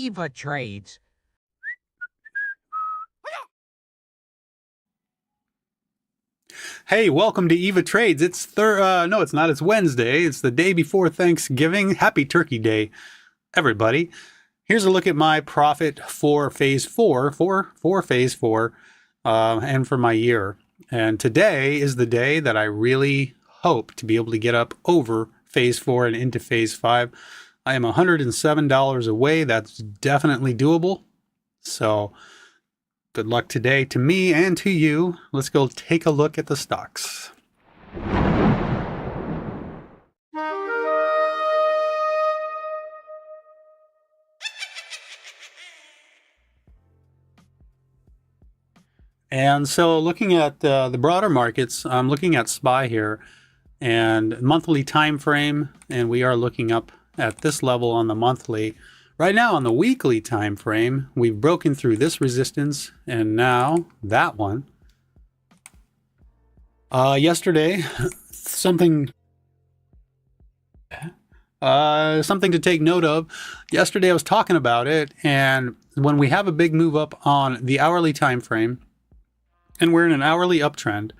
YVA Trades. Hey, welcome to YVA Trades. It's no, it's not. It's Wednesday. It's the day before Thanksgiving. Happy Turkey Day, everybody. Here's a look at my profit for phase four, and for my year. And today is the day that I really hope to be able to get up over phase 4 and into phase 5. I am $107 away. That's definitely doable. So good luck today to me and to you. Let's go take a look at the stocks. And so looking at the broader markets, I'm looking at SPY here and monthly time frame, and we are looking up at this level on the monthly. Right now on the weekly time frame, we've broken through this resistance and now that one. Yesterday, something to take note of. Yesterday I was talking about it, and when we have a big move up on the hourly time frame, and we're in an hourly uptrend,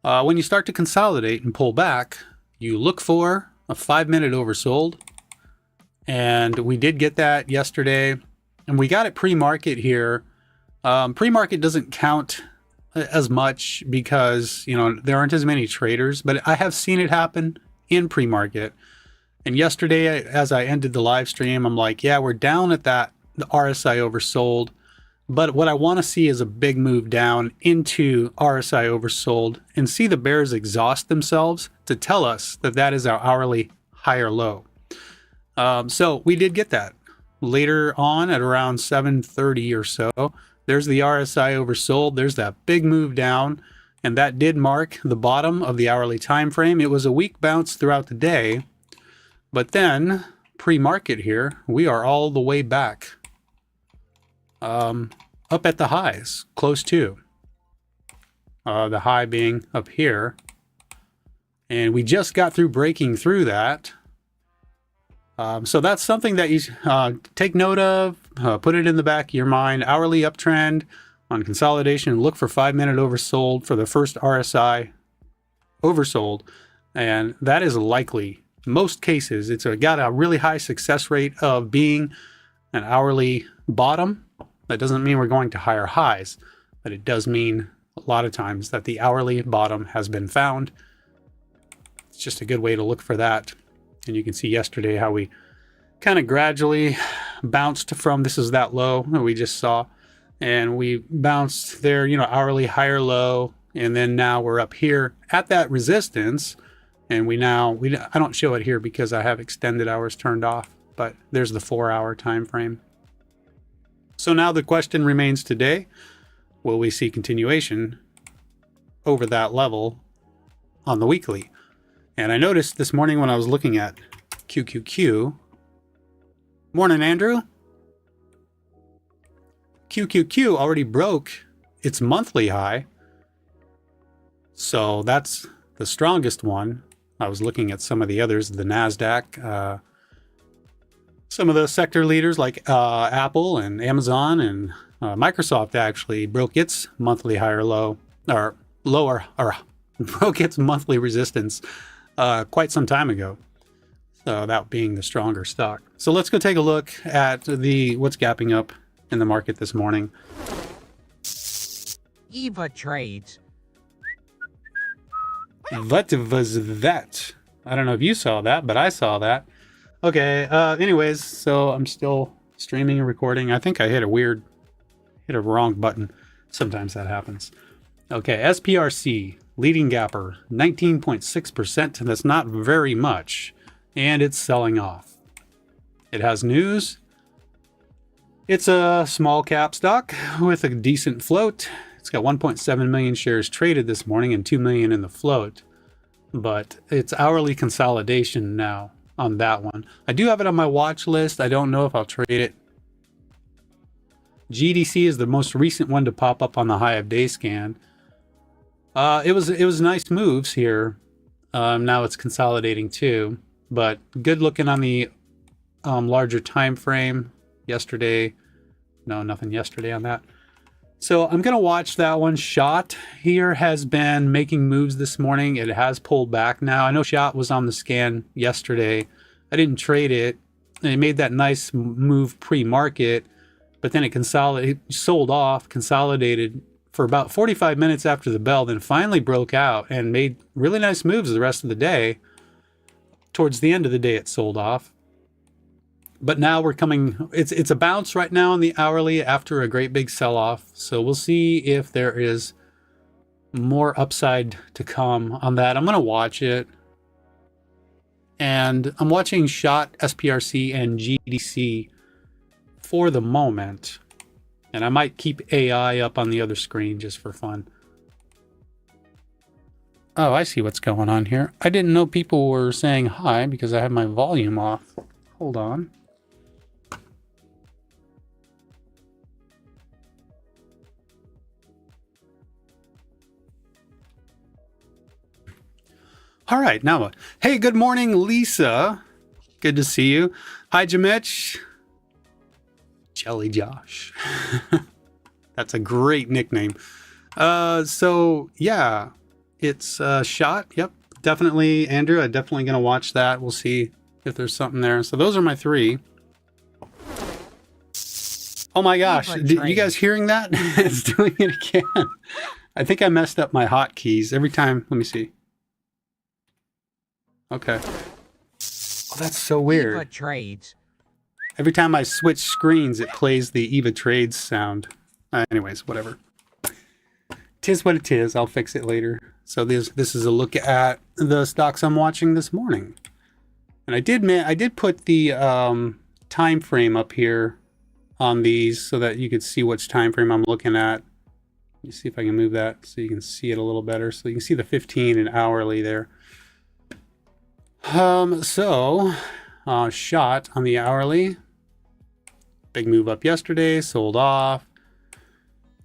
when you start to consolidate and pull back, you look for a 5-minute oversold. And we did get that yesterday, and we got it pre-market here. Pre-market doesn't count as much because, you know, there aren't as many traders, but I have seen it happen in pre-market. And yesterday, as I ended the live stream, I'm like, yeah, we're down at the RSI oversold. But what I want to see is a big move down into RSI oversold and see the bears exhaust themselves to tell us that that is our hourly higher low. So we did get that later on at around 7:30 or so. There's the RSI oversold. There's that big move down, and that did mark the bottom of the hourly time frame. It was a weak bounce throughout the day, but then pre-market here, we are all the way back up at the highs, close to the high being up here, and we just got through breaking through that. So that's something that you take note of, put it in the back of your mind. Hourly uptrend on consolidation, look for 5-minute oversold for the first RSI oversold, and that is likely. Most cases, it's got a really high success rate of being an hourly bottom. That doesn't mean we're going to higher highs, but it does mean a lot of times that the hourly bottom has been found. It's just a good way to look for that. And you can see yesterday how we kind of gradually bounced from, this is that low that we just saw, and we bounced there, you know, hourly higher low, and then now we're up here at that resistance, and I don't show it here because I have extended hours turned off, but there's the 4-hour time frame. So now the question remains today, will we see continuation over that level on the weekly? And I noticed this morning when I was looking at QQQ, morning Andrew, QQQ already broke its monthly high. So that's the strongest one. I was looking at some of the others, the NASDAQ, some of the sector leaders like Apple and Amazon and Microsoft actually broke its monthly higher low, or lower, or broke its monthly resistance quite some time ago. So that being the stronger stock. So let's go take a look at what's gapping up in the market this morning. YVA Trades. What was that? I don't know if you saw that, but I saw that. Okay, anyways, so I'm still streaming and recording. I think I hit a wrong button. Sometimes that happens. Okay, SPRC, leading gapper, 19.6%, and that's not very much, and it's selling off. It has news. It's a small cap stock with a decent float. It's got 1.7 million shares traded this morning and 2 million in the float, but it's hourly consolidation now on that one. I do have it on my watch list. I don't know if I'll trade it. GDC is the most recent one to pop up on the high of day scan. It was nice moves here. Now it's consolidating too, but good looking on the larger time frame. yesterday. No, nothing yesterday on that. So I'm going to watch that one. Shot here has been making moves this morning. It has pulled back now. I know Shot was on the scan yesterday. I didn't trade it. It made that nice move pre-market, but then it sold off, consolidated for about 45 minutes after the bell, then finally broke out and made really nice moves the rest of the day. Towards the end of the day, it sold off. But now we're coming, it's a bounce right now on the hourly after a great big sell-off. So we'll see if there is more upside to come on that. I'm going to watch it. And I'm watching Shot, SPRC, and GDC for the moment. And I might keep AI up on the other screen just for fun. Oh, I see what's going on here. I didn't know people were saying hi because I have my volume off. Hold on. All right, now what? Hey, good morning, Lisa. Good to see you. Hi, Jamich. Jelly Josh. That's a great nickname. So yeah, it's Shot. Yep, definitely, Andrew. I'm definitely gonna watch that. We'll see if there's something there. So those are my three. Oh my gosh, you guys hearing that? It's doing it again. I think I messed up my hotkeys every time. Let me see. Okay. Oh, that's so weird. YVA Trades. Every time I switch screens, it plays the YVA Trades sound. Anyways, whatever. Tis what it is. I'll fix it later. So this is a look at the stocks I'm watching this morning. And I did put the time frame up here on these so that you could see which time frame I'm looking at. Let me see if I can move that so you can see it a little better. So you can see the 15 and hourly there. Shot on the hourly. Big move up yesterday, sold off,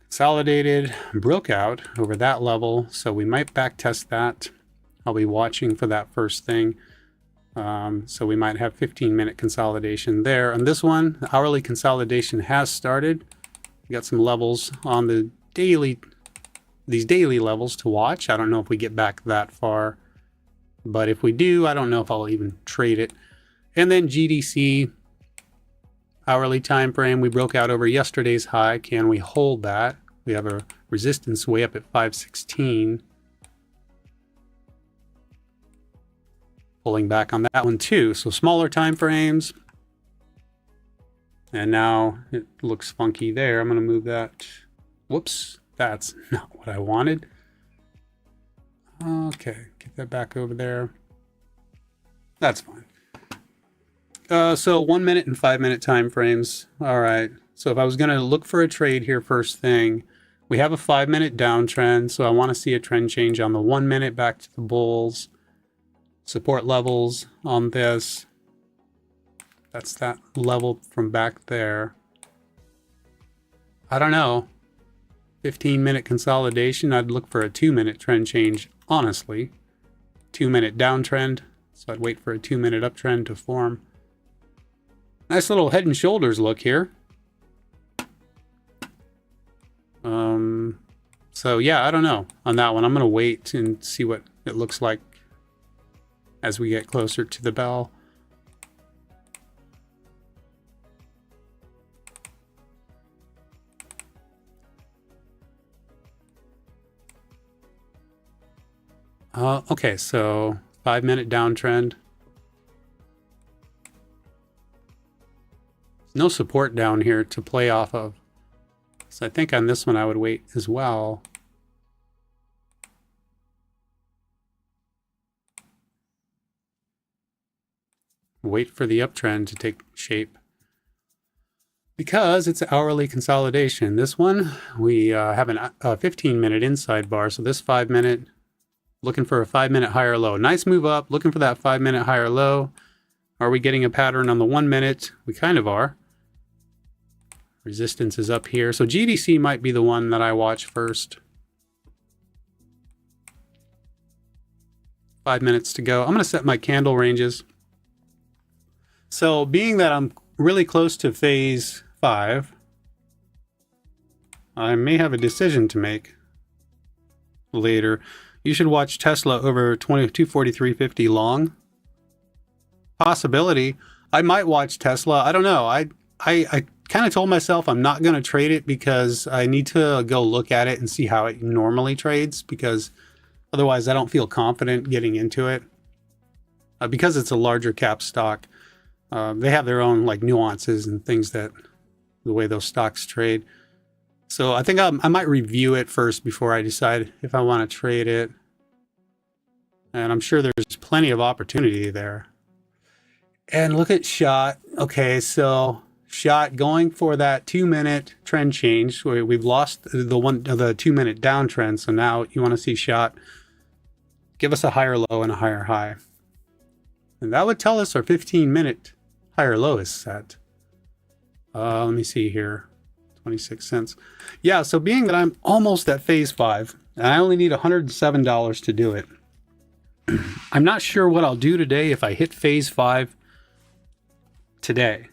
consolidated, broke out over that level. So we might back test that. I'll be watching for that first thing. So we might have 15-minute consolidation there. On this one, the hourly consolidation has started. We got some levels on the these daily levels to watch. I don't know if we get back that far. But if we do, I don't know if I'll even trade it. And then GDC, hourly time frame, we broke out over yesterday's high. Can we hold that? We have a resistance way up at 516. Pulling back on that one too. So smaller time frames. And now it looks funky there. I'm going to move that. Whoops, that's not what I wanted. Okay, get that back over there. That's fine. So 1 minute and 5 minute time frames. All right. So if I was going to look for a trade here first thing, we have a 5 minute downtrend. So I want to see a trend change on the 1 minute back to the bulls. Support levels on this. That's that level from back there. I don't know. 15-minute consolidation. I'd look for a 2 minute trend change. Honestly, 2 minute downtrend. So I'd wait for a 2 minute uptrend to form. Nice little head and shoulders look here. So yeah, I don't know on that one. I'm going to wait and see what it looks like as we get closer to the bell. Okay, so 5 minute downtrend. No support down here to play off of. So I think on this one I would wait as well. Wait for the uptrend to take shape. Because it's hourly consolidation. This one, we have a 15-minute inside bar. So this 5 minute, looking for a 5 minute higher low. Nice move up, looking for that 5 minute higher low. Are we getting a pattern on the 1 minute? We kind of are. Resistance is up here. So GDC might be the one that I watch first. 5 minutes to go. I'm going to set my candle ranges. So being that I'm really close to phase 5, I may have a decision to make later. You should watch Tesla over 243.50 long. Possibility. I might watch Tesla. I don't know. I kind of told myself I'm not going to trade it because I need to go look at it and see how it normally trades, because otherwise I don't feel confident getting into it. Because it's a larger cap stock, they have their own like nuances and things that the way those stocks trade. So I think I might review it first before I decide if I want to trade it. And I'm sure there's plenty of opportunity there. And look at SHOT. Okay, so SHOT going for that 2-minute trend change. We've lost the 2-minute downtrend. So now you want to see SHOT give us a higher low and a higher high. And that would tell us our 15-minute higher low is set. Let me see here. 26 cents. Yeah, so being that I'm almost at phase 5, and I only need $107 to do it, I'm not sure what I'll do today if I hit phase 5 today.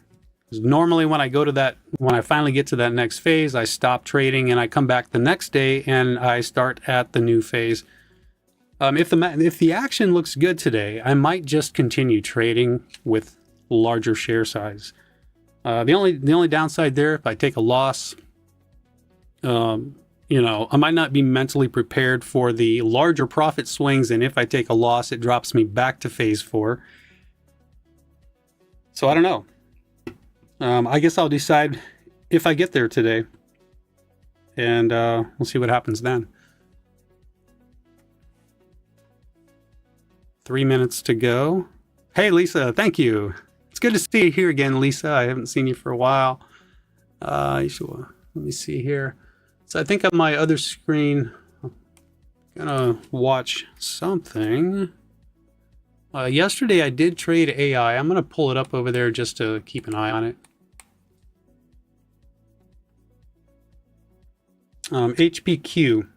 Because normally when I go to that, when I finally get to that next phase, I stop trading and I come back the next day and I start at the new phase. If the action looks good today, I might just continue trading with larger share size. The only downside there, if I take a loss, I might not be mentally prepared for the larger profit swings, and if I take a loss, it drops me back to phase 4. So I don't know. I guess I'll decide if I get there today, and we'll see what happens then. 3 minutes to go. Hey, Lisa, thank you. It's good to see you here again, Lisa. I haven't seen you for a while. Let me see here. So I think on my other screen, I'm gonna watch something. Yesterday I did trade AI. I'm gonna pull it up over there just to keep an eye on it. HPQ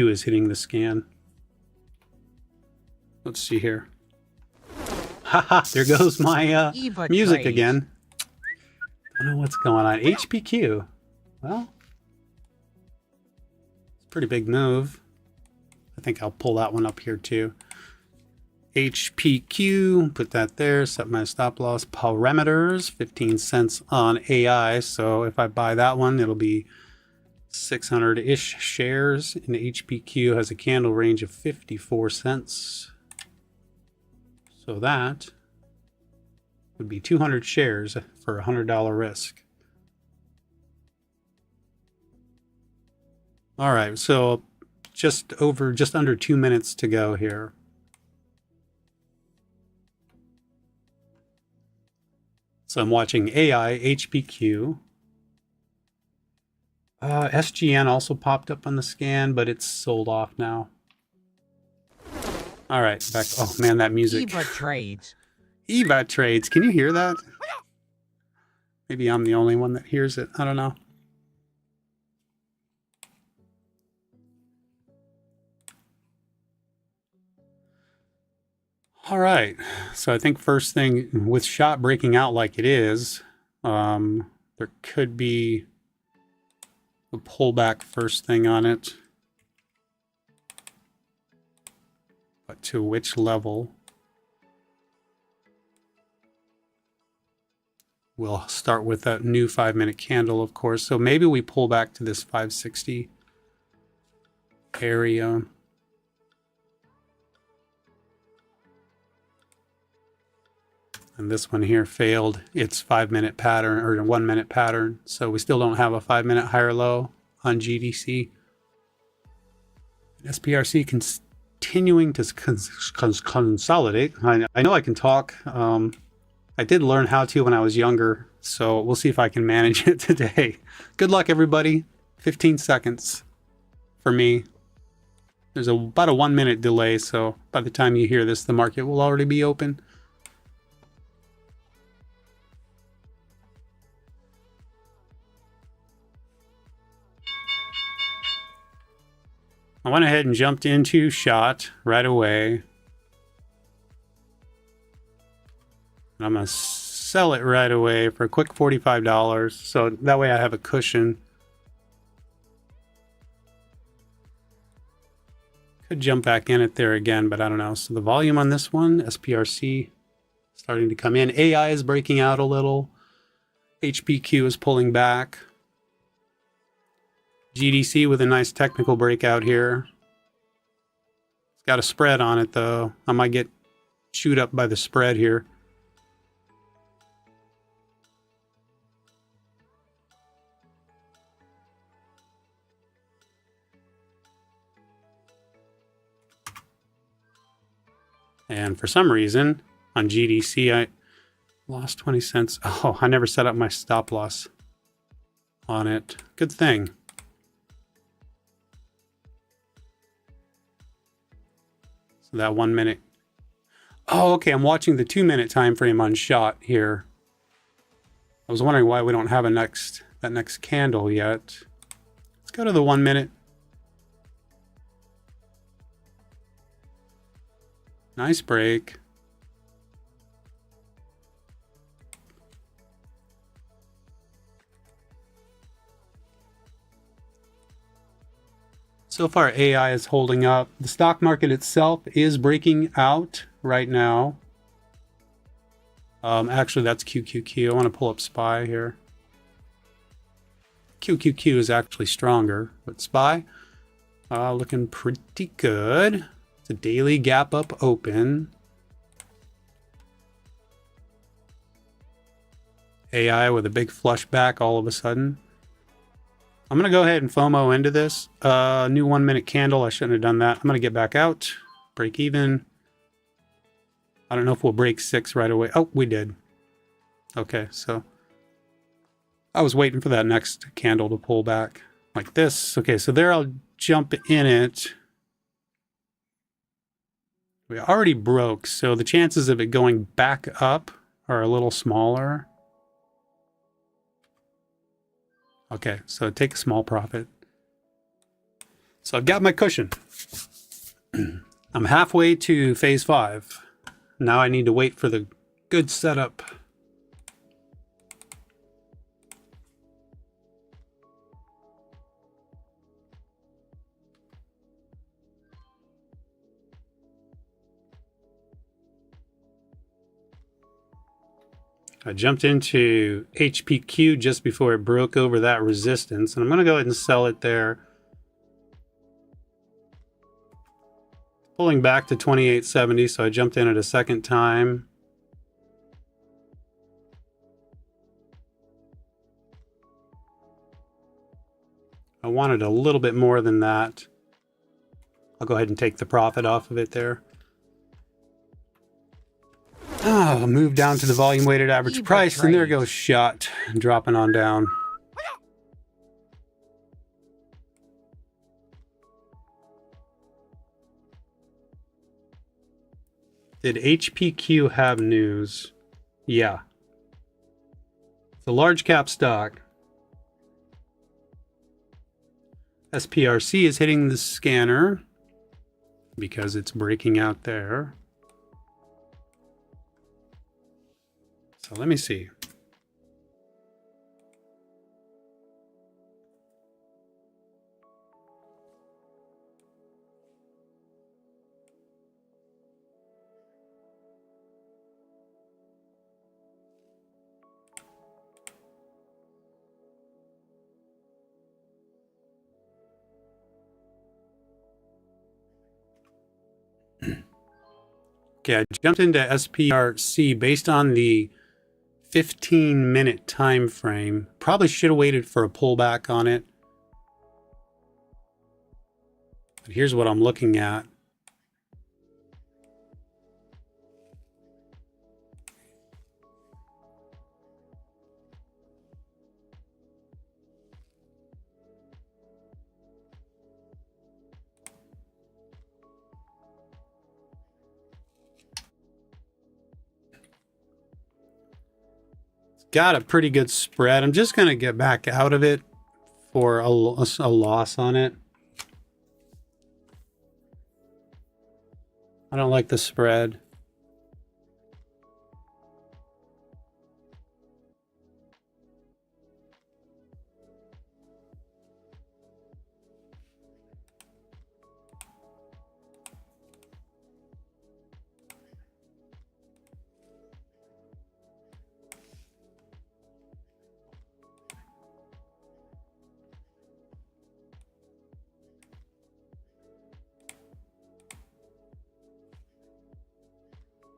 is hitting the scan. Let's see here. Haha, there goes my YVA music Trades. again. I don't know what's going on. HPQ. Well, it's a pretty big move. I think I'll pull that one up here too. HPQ, put that there, set my stop loss parameters, 15 cents on AI. So if I buy that one, it'll be 600-ish shares. And HPQ has a candle range of 54 cents. So that would be 200 shares for a $100 risk. All right, so just under 2 minutes to go here. So I'm watching AI, HPQ. SGN also popped up on the scan, but it's sold off now. All right, back. Oh man, that music. YVA Trades. YVA Trades. Can you hear that? Maybe I'm the only one that hears it. I don't know. All right. So I think first thing with SHOT breaking out like it is, there could be a pullback first thing on it. But to which level? We'll start with that new 5-minute candle, of course. So maybe we pull back to this 560 area. And this one here failed its 5-minute pattern or 1-minute pattern. So we still don't have a 5-minute higher low on GDC. SPRC continuing to consolidate. I know I can talk. I did learn how to when I was younger, so we'll see if I can manage it today. Good luck, everybody. 15 seconds for me. There's about a 1-minute delay, so by the time you hear this, the market will already be open. I went ahead and jumped into SHOT right away. I'm going to sell it right away for a quick $45. So that way I have a cushion. Could jump back in it there again, but I don't know. So the volume on this one, SPRC, starting to come in. AI is breaking out a little. HPQ is pulling back. GDC with a nice technical breakout here. It's got a spread on it though. I might get chewed up by the spread here. And for some reason on GDC I lost 20 cents. Oh, I never set up my stop loss on it. Good thing. So that 1 minute. Oh, okay. I'm watching the 2 minute time frame on shot here. I was wondering why we don't have that next candle yet. Let's go to the 1 minute. Nice break. So far, AI is holding up. The stock market itself is breaking out right now. Actually, that's QQQ. I want to pull up SPY here. QQQ is actually stronger, but SPY looking pretty good. It's a daily gap up open. AI with a big flush back all of a sudden. I'm going to go ahead and FOMO into this. New 1 minute candle. I shouldn't have done that. I'm going to get back out. Break even. I don't know if we'll break 6 right away. Oh, we did. Okay, so I was waiting for that next candle to pull back like this. Okay, so there I'll jump in it. We already broke, so the chances of it going back up are a little smaller. Okay, so take a small profit. So I've got my cushion. I'm halfway to phase 5. Now I need to wait for the good setup. I jumped into HPQ just before it broke over that resistance, and I'm going to go ahead and sell it there. Pulling back to 28.70, so I jumped in it a second time. I wanted a little bit more than that. I'll go ahead and take the profit off of it there. Oh, move down to the volume weighted average YVA price, and there Trades. goes shot, dropping on down. Did HPQ have news? Yeah. It's a large cap stock. SPRC is hitting the scanner because it's breaking out there. So let me see. Okay, I jumped into SPRC based on the 15-minute time frame. Probably should have waited for a pullback on it. But here's what I'm looking at. Got a pretty good spread. I'm just going to get back out of it for a loss on it. I don't like the spread.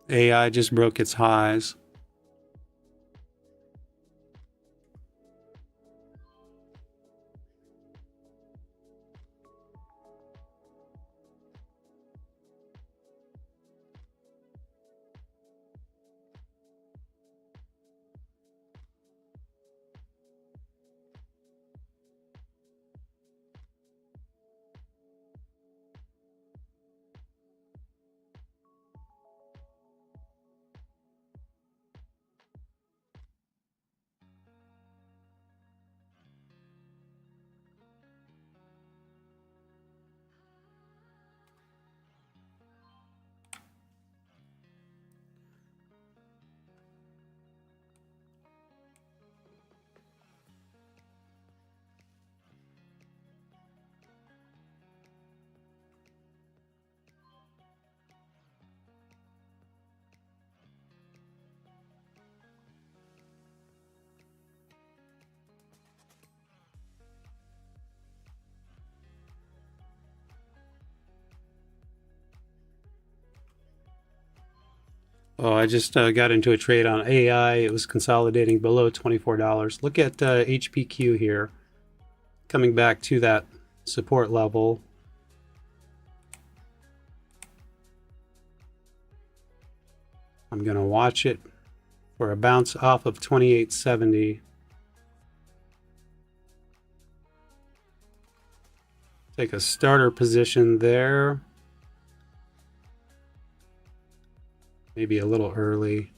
AI just broke its highs. Oh, I just got into a trade on AI. It was consolidating below $24. Look at HPQ here, coming back to that support level. I'm going to watch it for a bounce off of 28.70. Take a starter position there. Maybe a little early.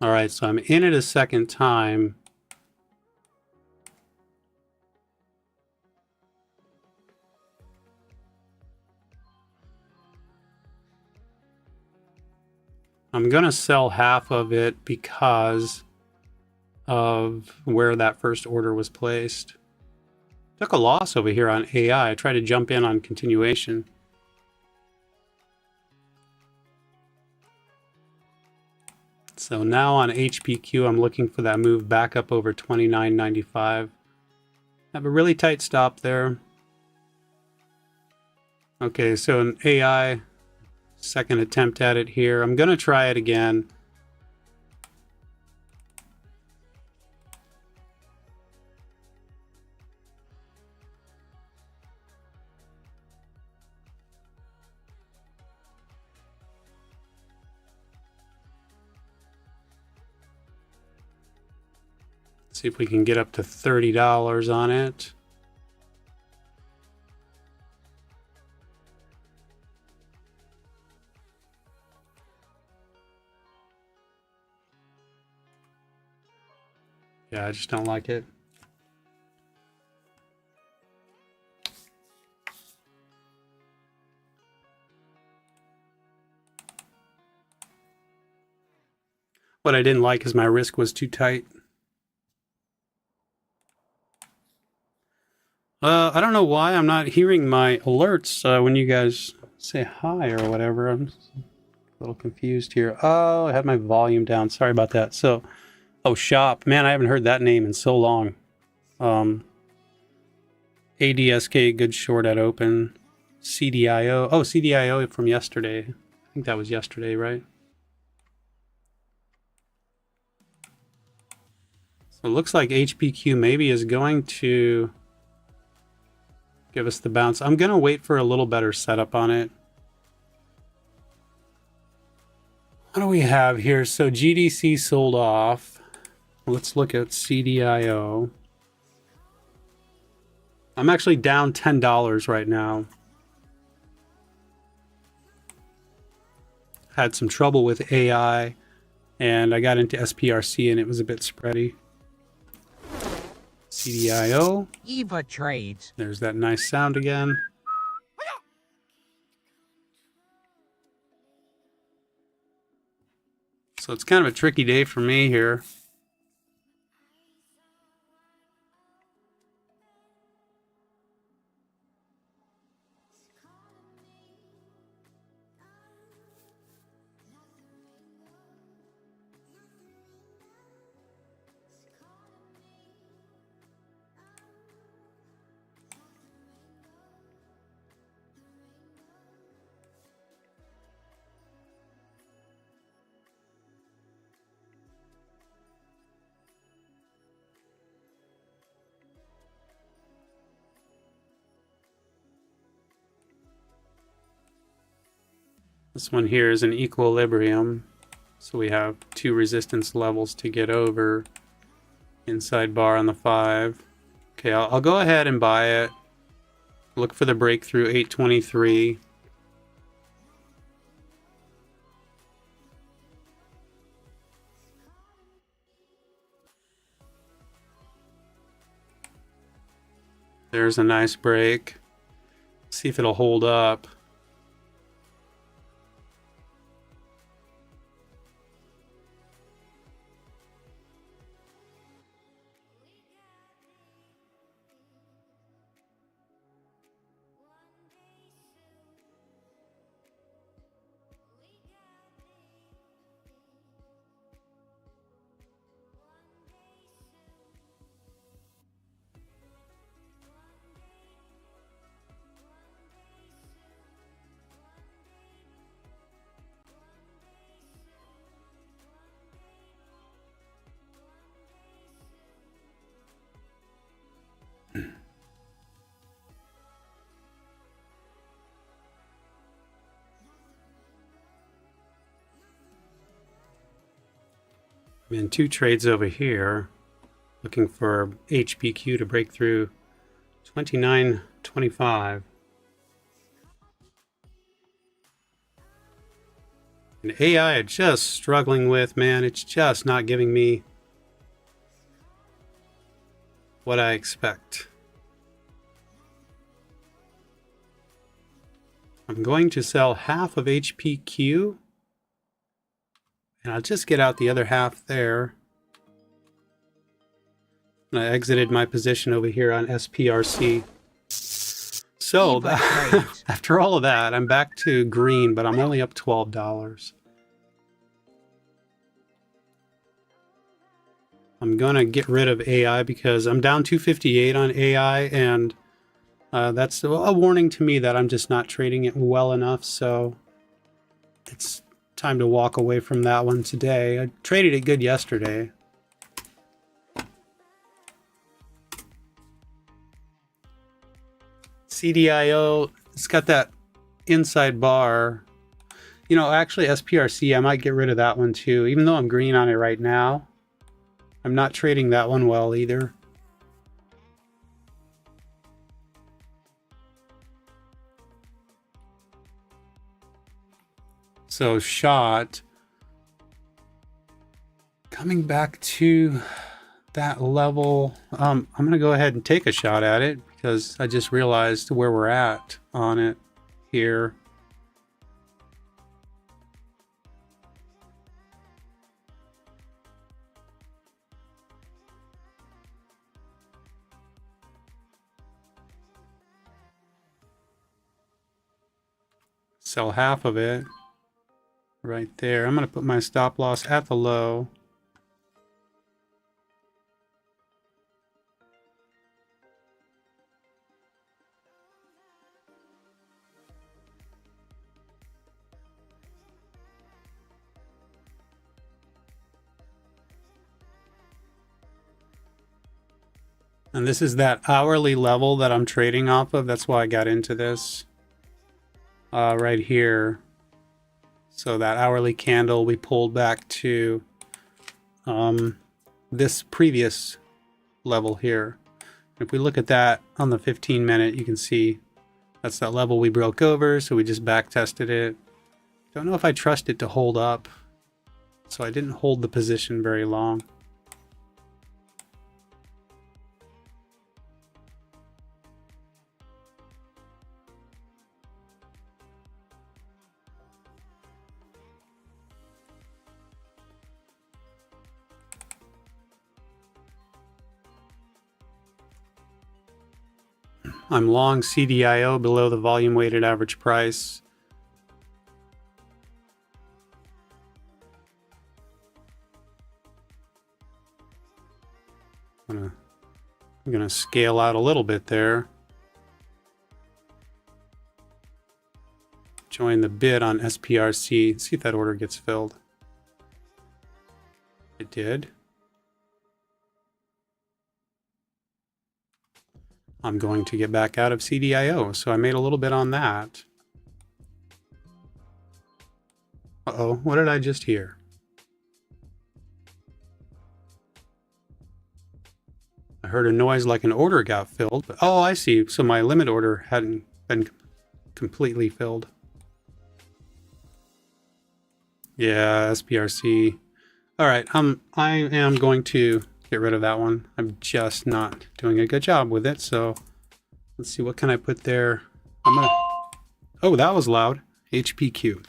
All right, so I'm in it a second time. I'm going to sell half of it because of where that first order was placed. Took a loss over here on AI. I tried to jump in on continuation. So now on HPQ, I'm looking for that move back up over 29.95. Have a really tight stop there. Okay, so an AI, second attempt at it here. I'm going to try it again. See if we can get up to $30 on it. Yeah, I just don't like it. What I didn't like is my risk was too tight. I don't know why I'm not hearing my alerts when you guys say hi or whatever. I'm a little confused here. Oh, I had my volume down. Sorry about that. So, oh, shop. Man, I haven't heard that name in so long. ADSK, good short at open. CDIO. Oh, CDIO from yesterday. I think that was yesterday, right? So it looks like HPQ maybe is going to give us the bounce. I'm going to wait for a little better setup on it. What do we have here? So GDC sold off. Let's look at CDIO. I'm actually down $10 right now. Had some trouble with AI, and I got into SPRC, and it was a bit spready. CDIO. YVA Trades. There's that nice sound again. So it's kind of a tricky day for me here. This one here is an equilibrium. So we have 2 resistance levels to get over. Inside bar on the 5. Okay, I'll go ahead and buy it. Look for the breakthrough 823. There's a nice break. See if it'll hold up. I'm in 2 trades over here, looking for HPQ to break through 29.25. And AI I'm just struggling with, man. It's just not giving me what I expect. I'm going to sell half of HPQ. And I'll just get out the other half there. And I exited my position over here on SPRC. So after all of that, I'm back to green, but I'm only up $12. I'm going to get rid of AI because I'm down 258 on AI, and that's a warning to me that I'm just not trading it well enough. So it's time to walk away from that one today. I traded it good yesterday. CDIO, it's got that inside bar. You know, actually SPRC, I might get rid of that one too. Even though I'm green on it right now, I'm not trading that one well either. So shot, coming back to that level, I'm going to go ahead and take a shot at it because I just realized where we're at on it here. Sell half of it right there. I'm going to put my stop loss at the low. And this is that hourly level that I'm trading off of. That's why I got into this right here. So that hourly candle, we pulled back to this previous level here. If we look at that on the 15-minute, you can see that's that level we broke over. So we just back tested it. Don't know if I trust it to hold up. So I didn't hold the position very long. I'm long CDIO below the volume weighted average price. I'm gonna scale out a little bit there. Join the bid on SPRC. See if that order gets filled. It did. I'm going to get back out of CDIO, so I made a little bit on that. Uh-oh, what did I just hear? I heard a noise like an order got filled. But, oh, I see. So my limit order hadn't been completely filled. Yeah, SPRC. All right, I am going to get rid of that one. I'm just not doing a good job with it. So let's see, what can I put there? I'm gonna. Oh, that was loud. HPQ.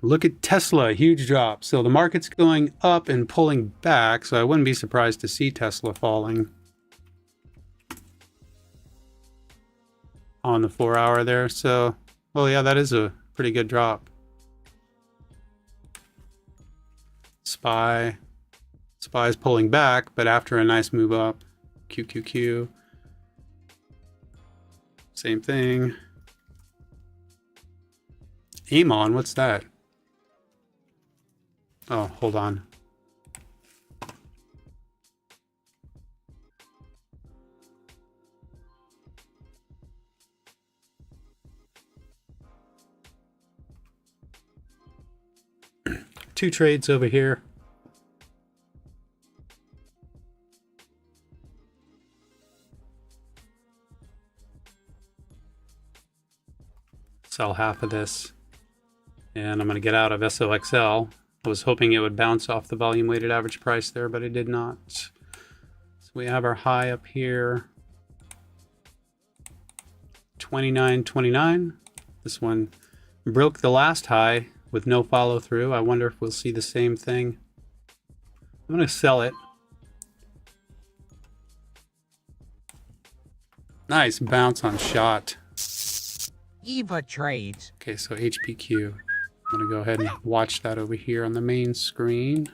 Look at Tesla, huge drop. So the market's going up and pulling back. So I wouldn't be surprised to see Tesla falling on the 4 hour there. So, well, yeah, that is a pretty good drop. SPY is pulling back, but after a nice move up. QQQ. Same thing. Amon, what's that? Oh, hold on. Two trades over here. Sell half of this. And I'm going to get out of SOXL. I was hoping it would bounce off the volume weighted average price there, but it did not. So we have our high up here. 29.29. This one broke the last high with no follow through. I wonder if we'll see the same thing. I'm going to sell it. Nice bounce on shot. YVA Trades. Okay, so HPQ. I'm going to go ahead and watch that over here on the main screen.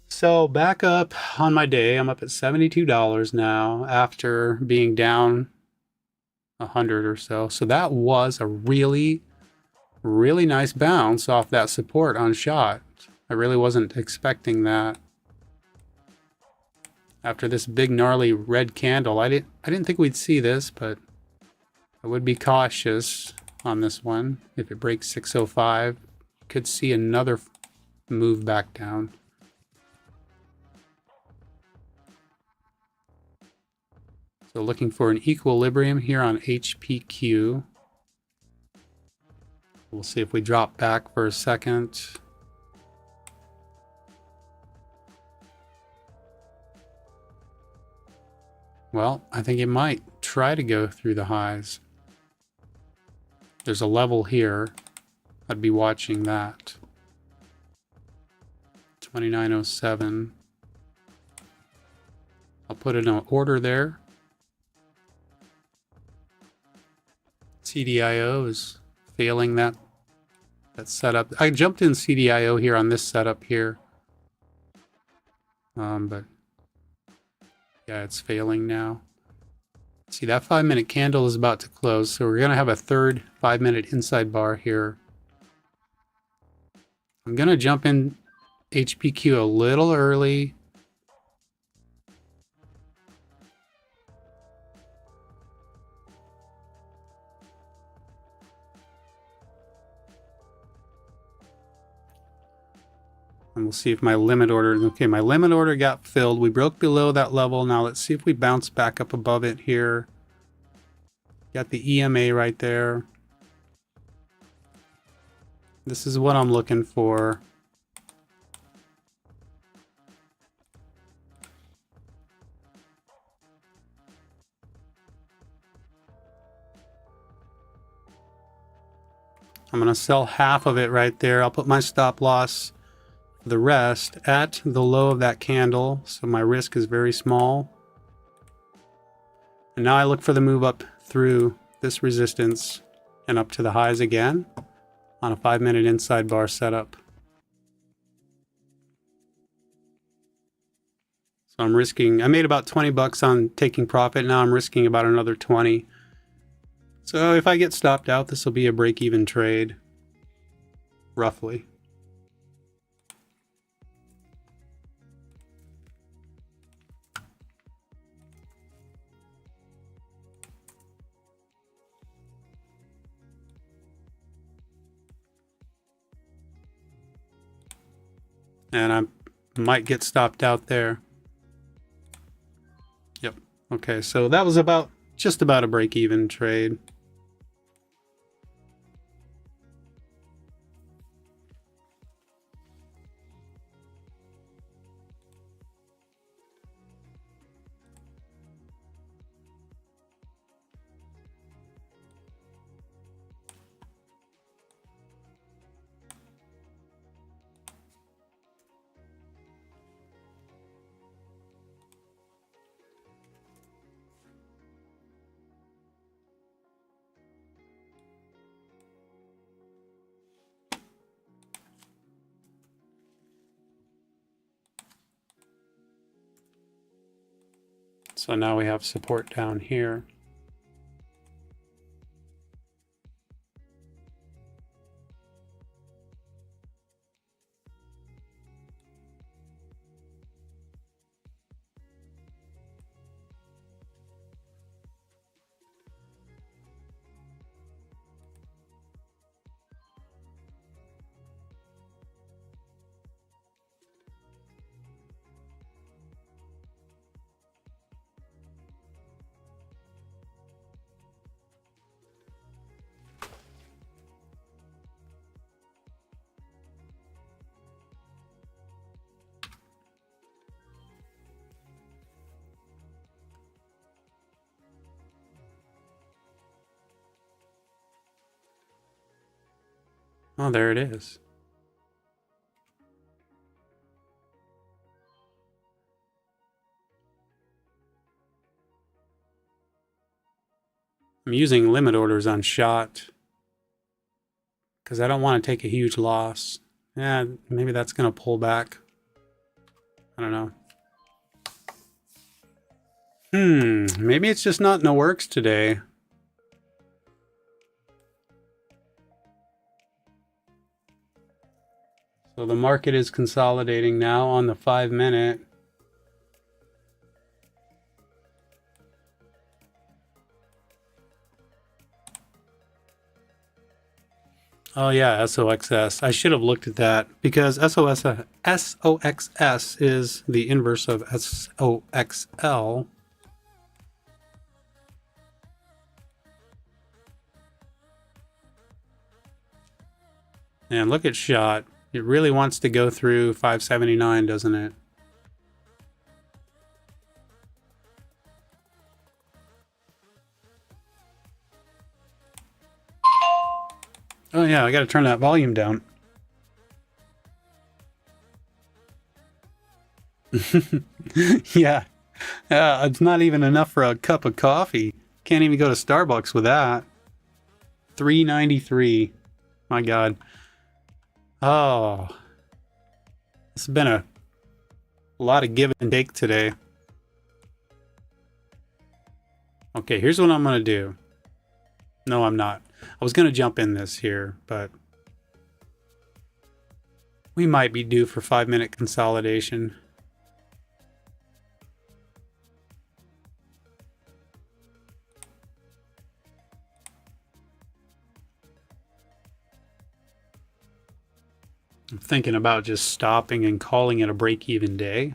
So back up on my day, I'm up at $72 now after being down 100 or so. So that was a really nice bounce off that support on shot. I really wasn't expecting that. After this big gnarly red candle, I didn't think we'd see this, but I would be cautious on this one. If it breaks 605, could see another move back down. So looking for an equilibrium here on HPQ. We'll see if we drop back for a second. Well, I think it might try to go through the highs. There's a level here. I'd be watching that. 2907. I'll put in an order there. CDIO is failing that setup. I jumped in CDIO here on this setup here. But yeah, it's failing now. See, that 5-minute candle is about to close, so we're going to have a third 5-minute inside bar here. I'm going to jump in HPQ a little early. And we'll see if my limit order, okay, my limit order got filled. We broke below that level. Now let's see if we bounce back up above it here. Got the EMA right there. This is what I'm looking for. I'm going to sell half of it right there. I'll put my stop loss, the rest, at the low of that candle, so my risk is very small. And now I look for the move up through this resistance and up to the highs again on a 5-minute inside bar setup. So I'm risking, I made about 20 bucks on taking profit. Now I'm risking about another 20. So if I get stopped out, this will be a break-even trade, roughly. And I might get stopped out there. Yep. Okay, so that was just about a break-even trade. So now we have support down here. Oh, there it is. I'm using limit orders on shot because I don't want to take a huge loss. Yeah, maybe that's going to pull back. I don't know. Maybe it's just not in the works today. So the market is consolidating now on the 5-minute. Oh yeah, SOXS. I should have looked at that because SOXS is the inverse of SOXL. And look at shot. It really wants to go through 579, doesn't it? Oh yeah, I got to turn that volume down. Yeah. It's not even enough for a cup of coffee. Can't even go to Starbucks with that. $3.93. My God. Oh. It's been a lot of give and take today. Okay, here's what I'm going to do. No, I'm not. I was going to jump in this here, but we might be due for 5-minute consolidation. I'm thinking about just stopping and calling it a break-even day.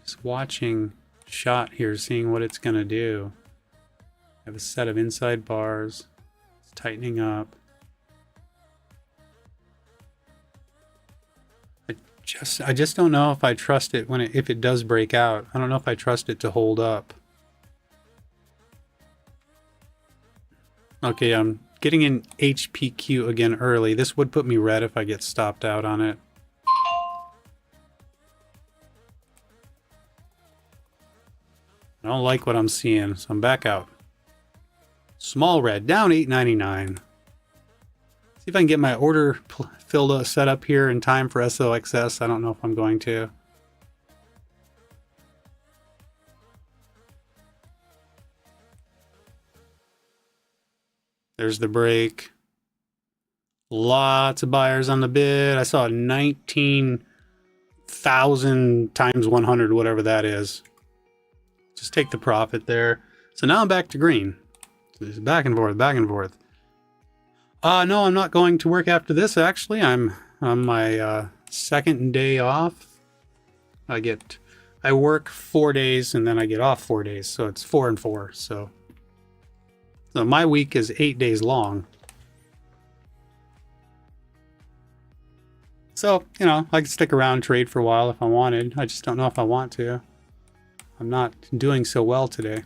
Just watching shot here, seeing what it's going to do. I have a set of inside bars. It's tightening up. I I just don't know if I trust it if it does break out. I don't know if I trust it to hold up. Okay, I'm getting in HPQ again early. This would put me red if I get stopped out on it. I don't like what I'm seeing, so I'm back out. Small red, down $8.99. See if I can get my order set up here in time for SOXS. I don't know if I'm going to. There's the break. Lots of buyers on the bid. I saw 19,000 times 100, whatever that is. Just take the profit there. So now I'm back to green. So just back and forth, back and forth. No, I'm not going to work after this, actually. I'm on my second day off. I work 4 days and then I get off 4 days. So it's 4 and 4. So my week is 8 days long. So, you know, I could stick around, trade for a while if I wanted. I just don't know if I want to. I'm not doing so well today.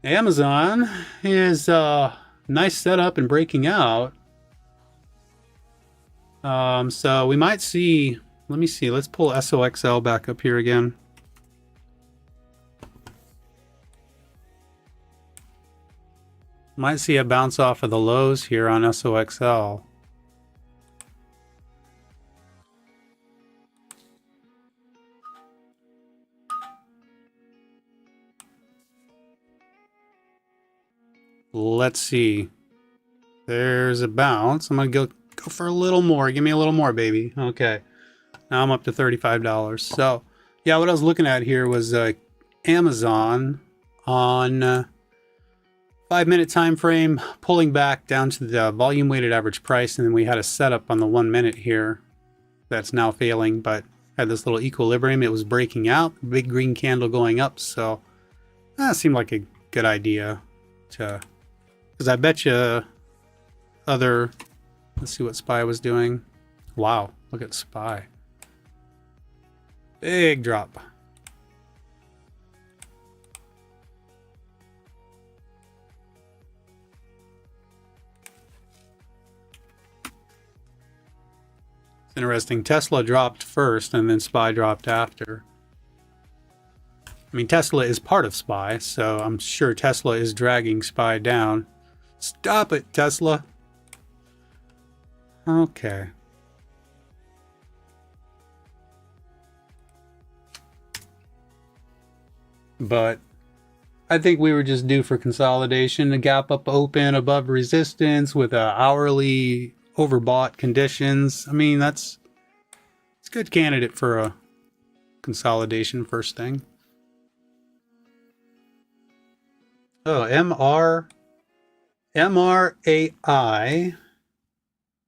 Amazon is nice setup and breaking out. So we might see, let me see, let's pull SOXL back up here again. Might see a bounce off of the lows here on SOXL. Let's see. There's a bounce. I'm going to go for a little more. Give me a little more, baby. Okay. Now I'm up to $35. So, yeah, what I was looking at here was Amazon on 5-minute time frame, pulling back down to the volume weighted average price, and then we had a setup on the 1 minute here that's now failing, but had this little equilibrium. It was breaking out, big green candle going up, so that seemed like a good idea to, because I bet you other, let's see what SPY was doing. Wow, look at SPY. Big drop. It's interesting. Tesla dropped first and then SPY dropped after. I mean, Tesla is part of SPY, so I'm sure Tesla is dragging SPY down. Stop it, Tesla. Okay. But I think we were just due for consolidation. A gap up open above resistance with hourly overbought conditions. I mean, it's a good candidate for a consolidation first thing. Oh, MRAI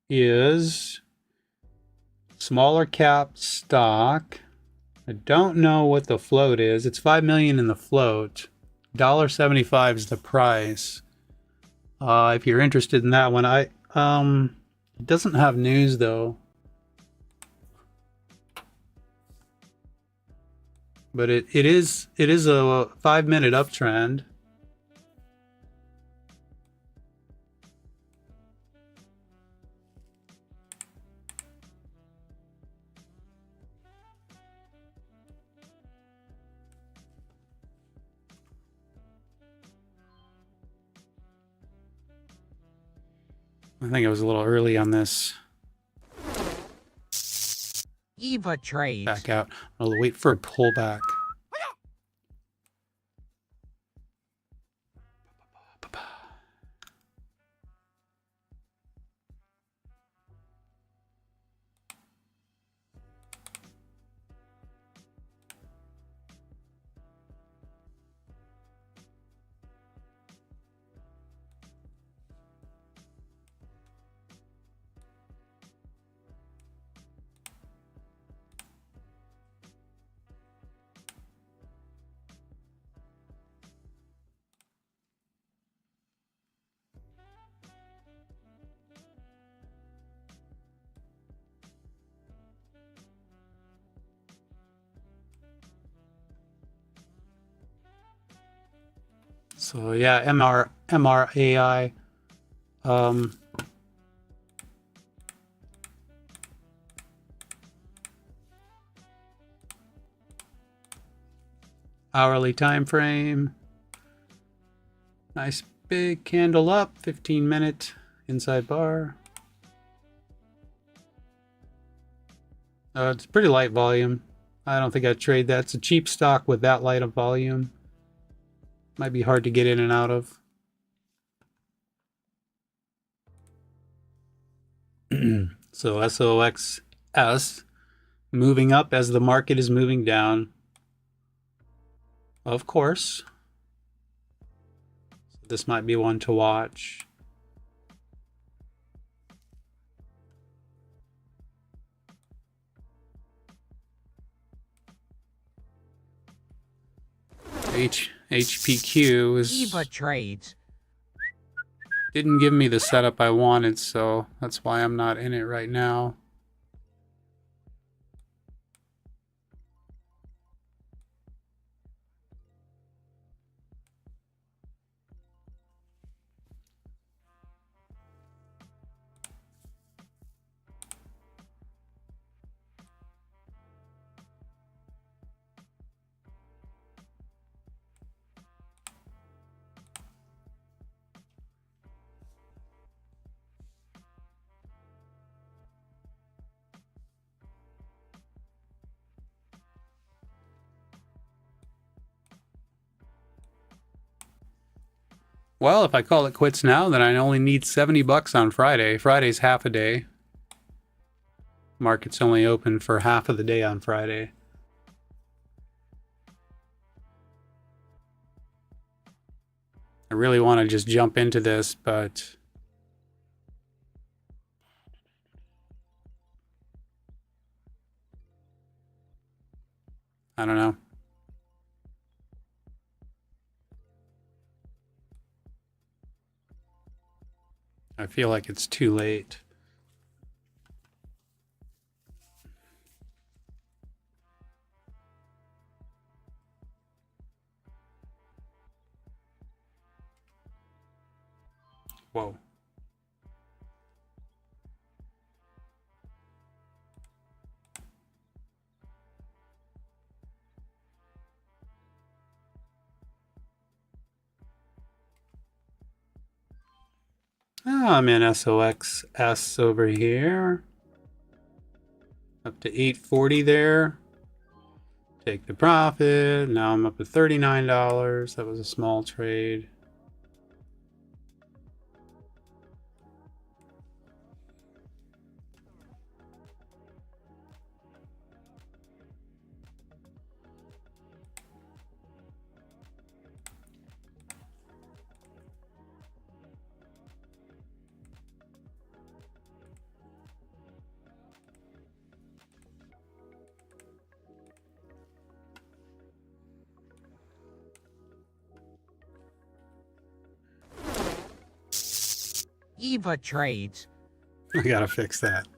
is smaller cap stock. I don't know what the float is. It's 5 million in the float. $1.75 is the price. If you're interested in that one, it doesn't have news though. But it is a 5-minute uptrend. I think I was a little early on this. YVA Trades. Back out. I'll wait for a pullback. So yeah, MRAI. Hourly time frame. Nice big candle up, 15-minute inside bar. It's pretty light volume. I don't think I'd trade that. It's a cheap stock with that light of volume. Might be hard to get in and out of. So SOXS moving up as the market is moving down. Of course. This might be one to watch. HPQ is YVA Trades. didn't give me the setup I wanted, so that's why I'm not in it right now. Well, if I call it quits now, then I only need 70 bucks on Friday. Friday's half a day. Market's only open for half of the day on Friday. I really want to just jump into this, but I don't know. I feel like it's too late. Whoa. I'm in SOXS over here. Up to 840 there. Take the profit. Now I'm up to $39. That was a small trade. YVA Trades. I gotta fix that.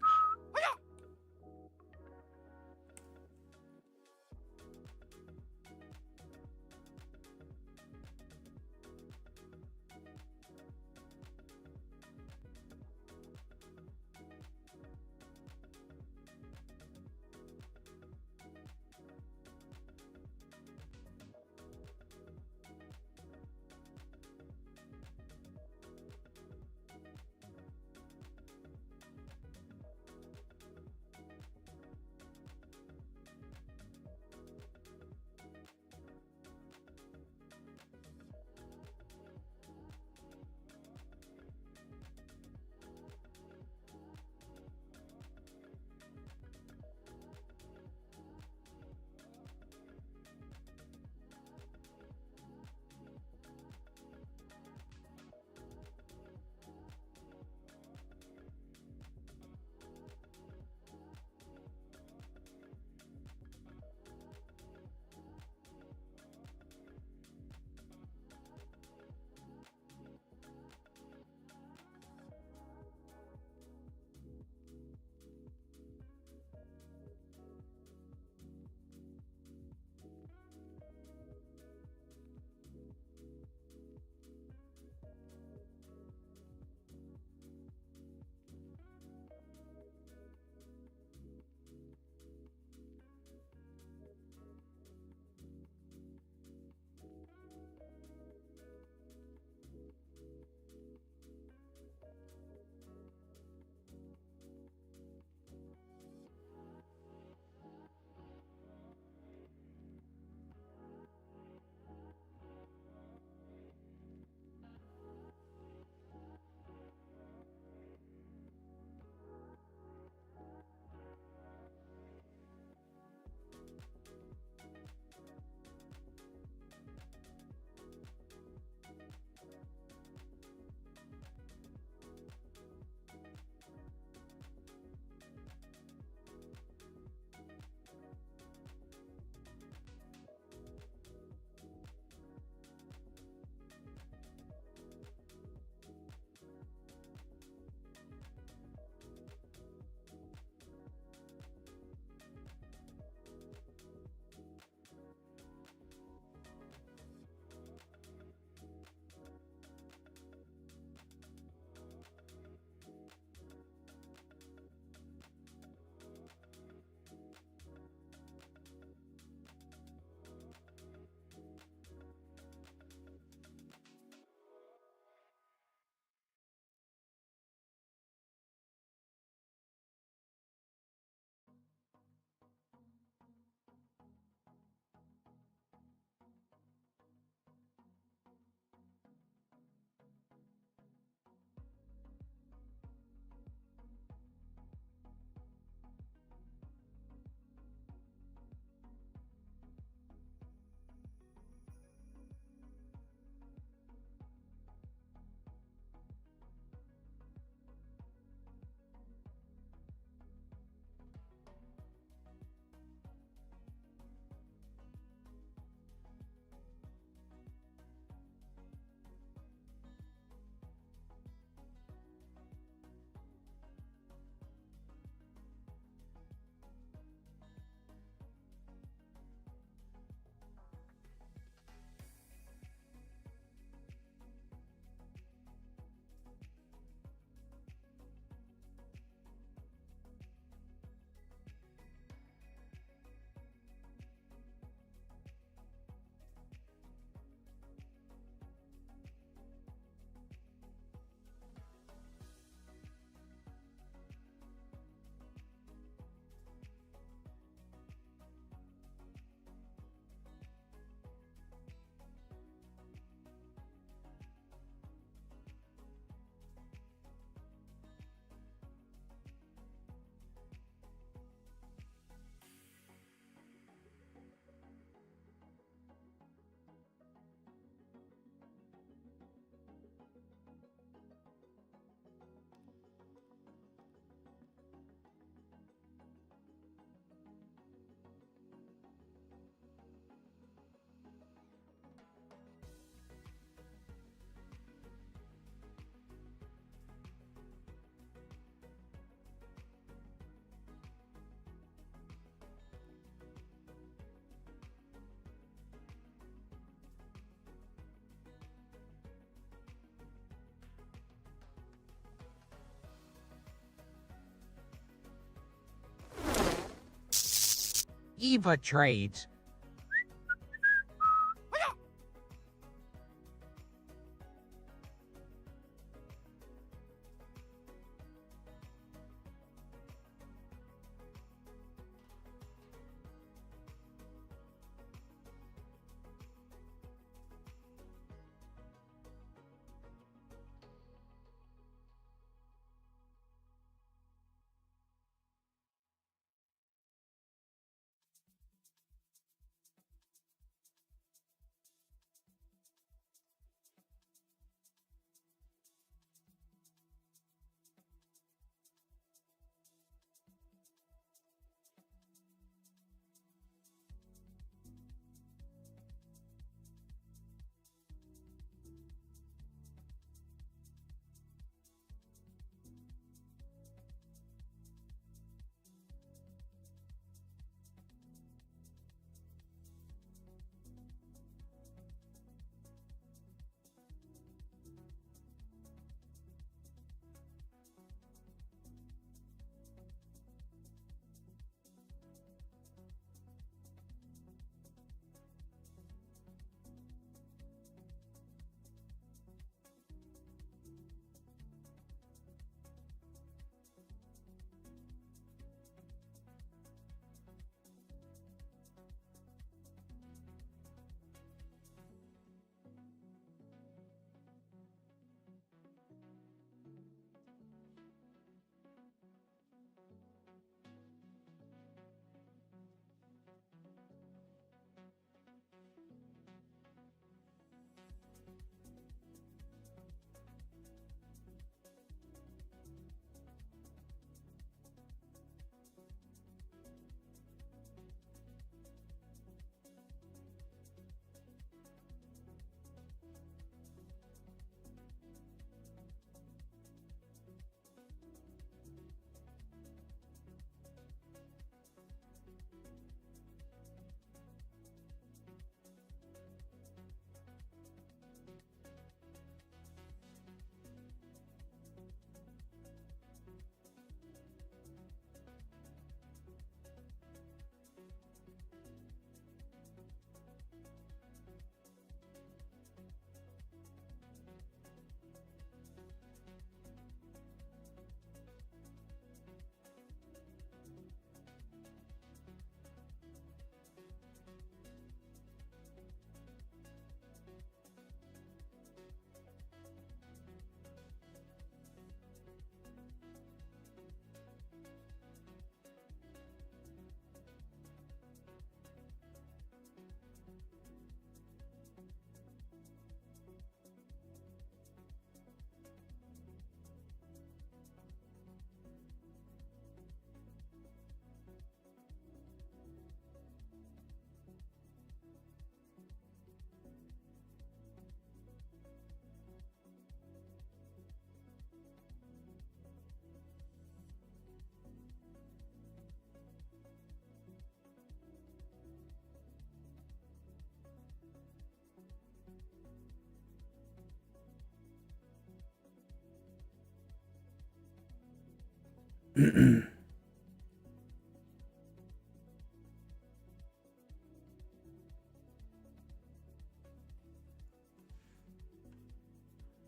YVA Trades.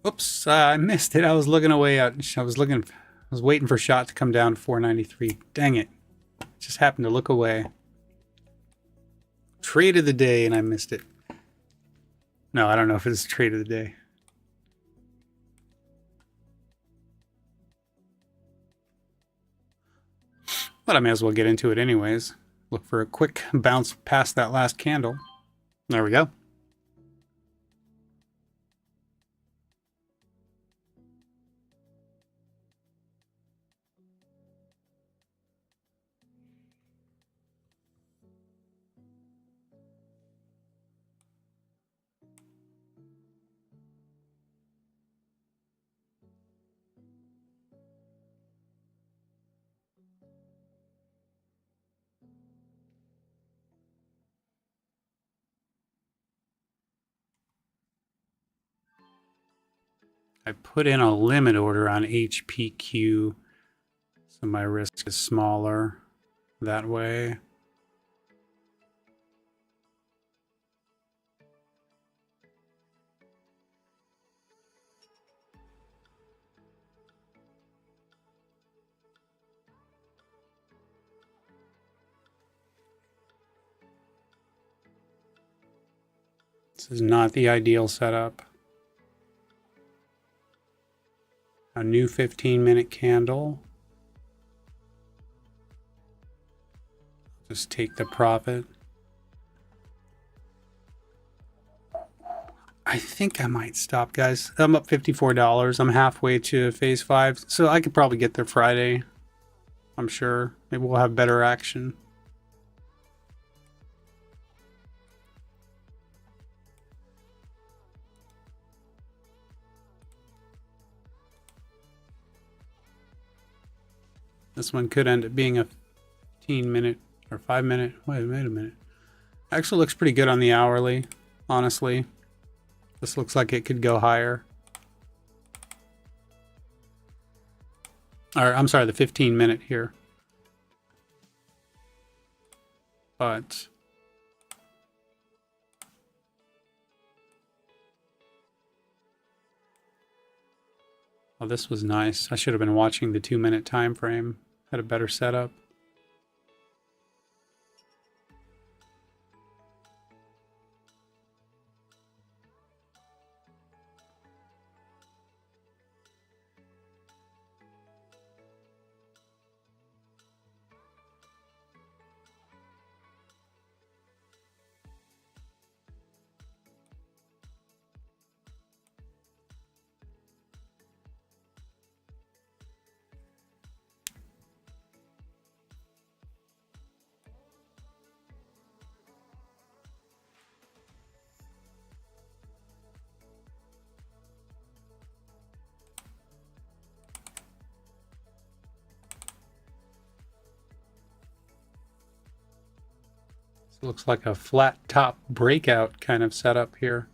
Oops, I missed it. I was looking away out. I was waiting for shot to come down 493. Dang it. Just happened to look away. Trade of the day, and I missed it. No, I don't know if it's trade of the day. But I may as well get into it anyways. Look for a quick bounce past that last candle. There we go. I put in a limit order on HPQ, so my risk is smaller that way. This is not the ideal setup. A new 15-minute candle. Just take the profit. I think I might stop, guys. I'm up $54. I'm halfway to phase 5, so I could probably get there Friday. I'm sure. Maybe we'll have better action. This one could end up being a 15-minute or 5-minute. Wait a minute. Actually looks pretty good on the hourly, honestly. This looks like it could go higher. Or, I'm sorry, the 15-minute here. But oh, this was nice. I should have been watching the 2-minute time frame. Had a better setup. Looks like a flat top breakout kind of setup here.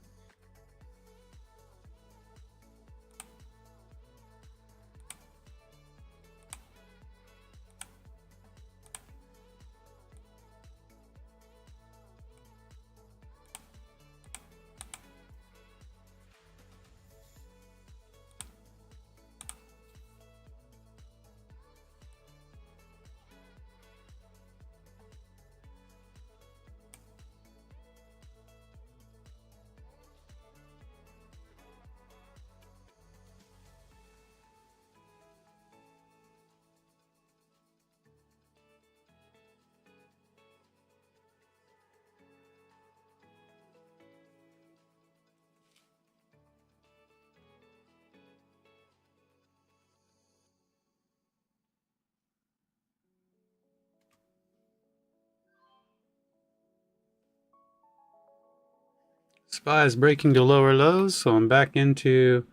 SPY is breaking to lower lows, so I'm back into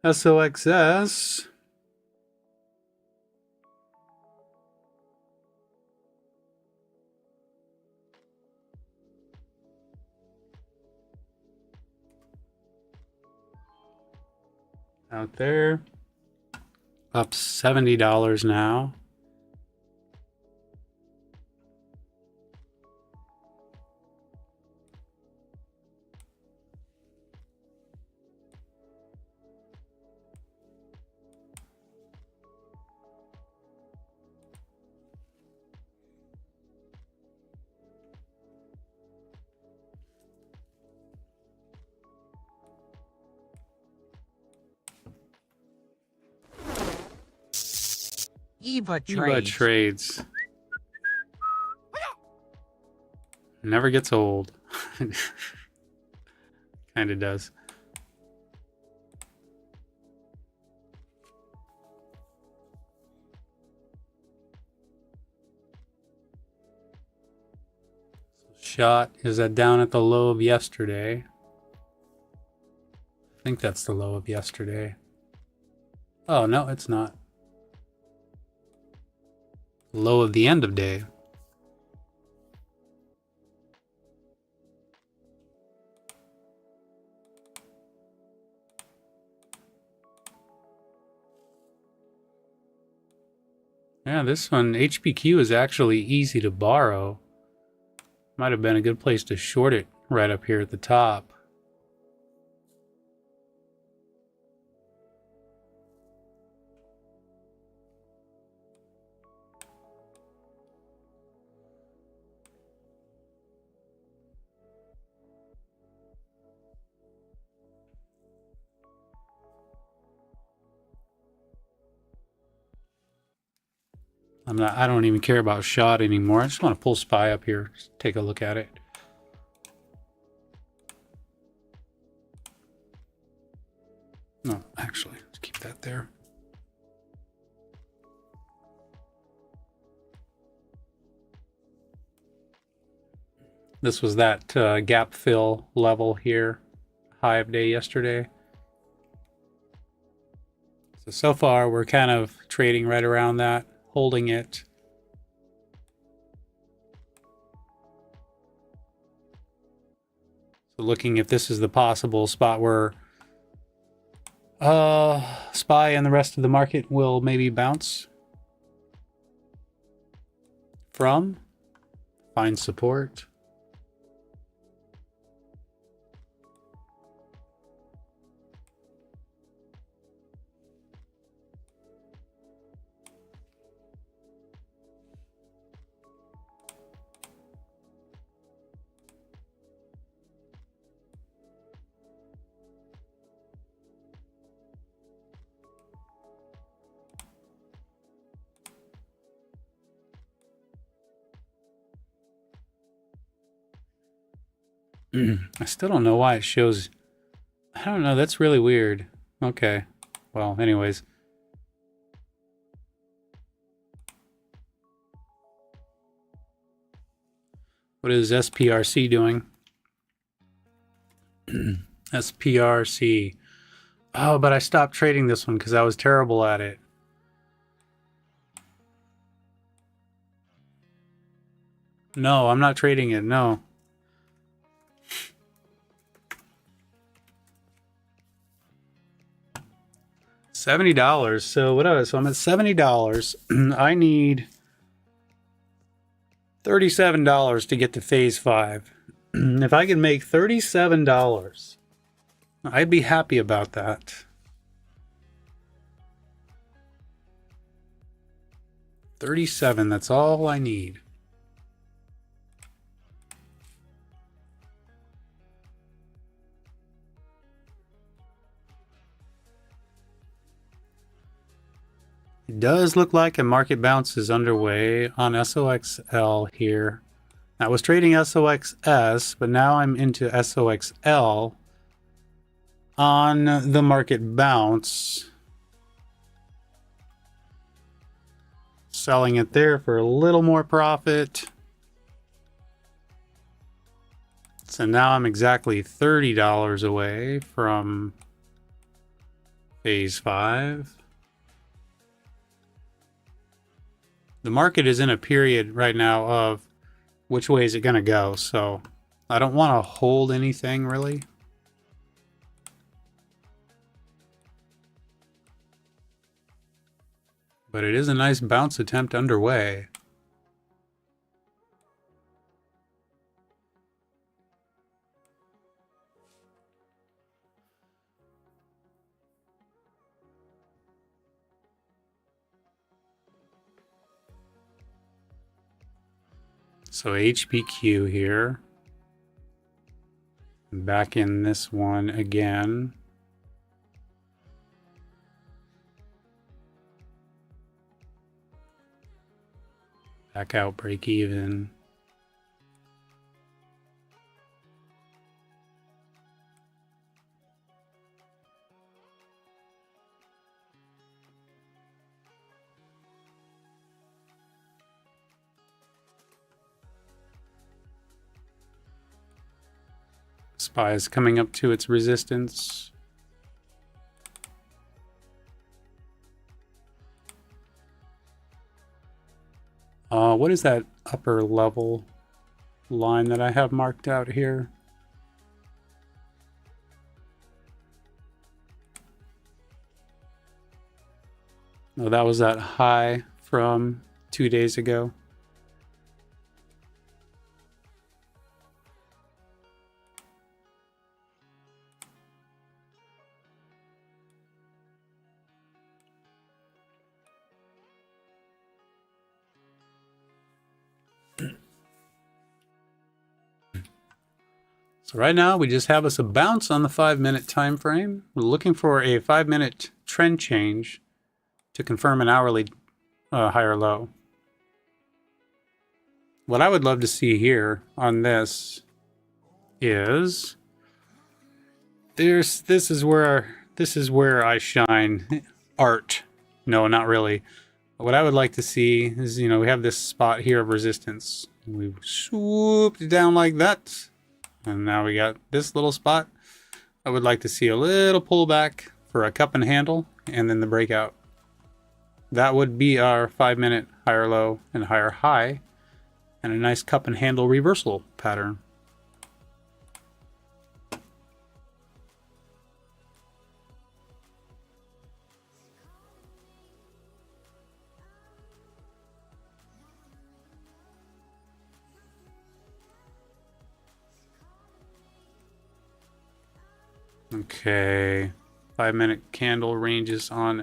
SOXS. Out there. Up $70 now. YVA Trades. Never gets old. Kind of does. Shot is that down at the low of yesterday. I think that's the low of yesterday. Oh, no, it's not. Low of the end of day. Yeah, this one, HPQ, is actually easy to borrow. Might have been a good place to short it right up here at the top. I don't even care about shot anymore. I just want to pull SPY up here. Just take a look at it. No, actually, let's keep that there. This was that gap fill level here, high of day yesterday. So far, we're kind of trading right around that, holding it. So looking if this is the possible spot where SPY and the rest of the market will maybe bounce from, find support. I still don't know why it shows. I don't know. That's really weird. Okay. Well, anyways. What is SPRC doing? SPRC. Oh, but I stopped trading this one because I was terrible at it. No, I'm not trading it. No. $70. So what else? So I'm at $70. I need $37 to get to phase 5. If I can make $37, I'd be happy about that. $37, that's all I need. It does look like a market bounce is underway on SOXL here. I was trading SOXS, but now I'm into SOXL on the market bounce. Selling it there for a little more profit. So now I'm exactly $30 away from phase 5. The market is in a period right now of which way is it going to go, so I don't want to hold anything really. But it is a nice bounce attempt underway. So HPQ here. Back in this one again. Back out, break even. SPY is coming up to its resistance. What is that upper level line that I have marked out here? Oh, that was that high from 2 days ago. So right now we just have us a bounce on the 5-minute time frame. We're looking for a 5-minute trend change to confirm an hourly higher low. what I would love to see here on this is this is where I shine. Art. No, not really. What I would like to see is, you know, we have this spot here of resistance. We swooped it down like that. And now we got this little spot. I would like to see a little pullback for a cup and handle and then the breakout. That would be our 5-minute higher low and higher high and a nice cup and handle reversal pattern. Okay, 5-minute candle ranges on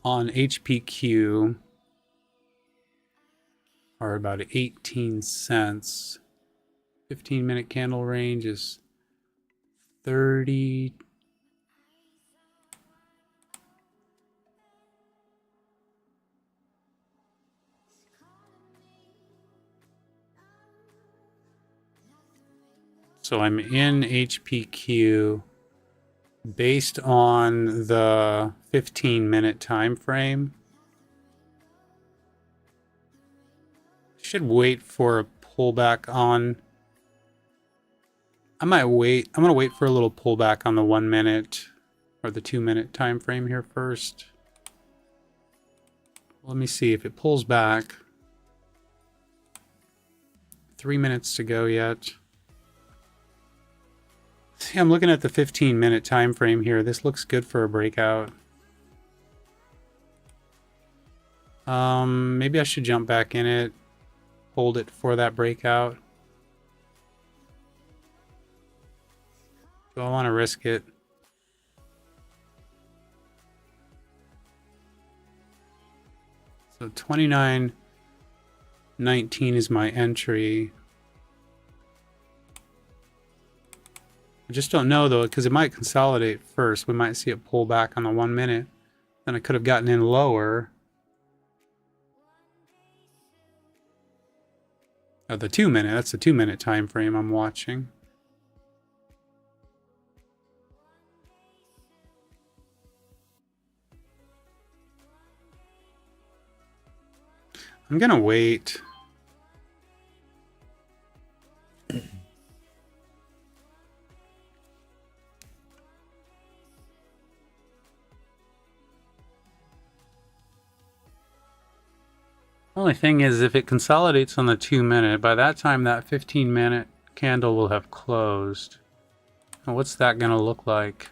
HPQ are about 18 cents. 15-minute candle range is 30. So I'm in HPQ based on the 15-minute time frame. Should wait for a pullback on. I might wait. I'm going to wait for a little pullback on the 1-minute or the 2-minute time frame here first. Let me see if it pulls back. 3 minutes to go yet. See, I'm looking at the 15-minute time frame here. This looks good for a breakout. Maybe I should jump back in it, hold it for that breakout. Do I want to risk it? So 29.19 is my entry. I just don't know though, because it might consolidate first. We might see it pull back on the 1-minute. Then I could have gotten in lower. Oh, the 2-minute. That's the 2-minute time frame I'm watching. I'm gonna wait. Only thing is, if it consolidates on the 2-minute, by that time that 15-minute candle will have closed. And what's that gonna look like?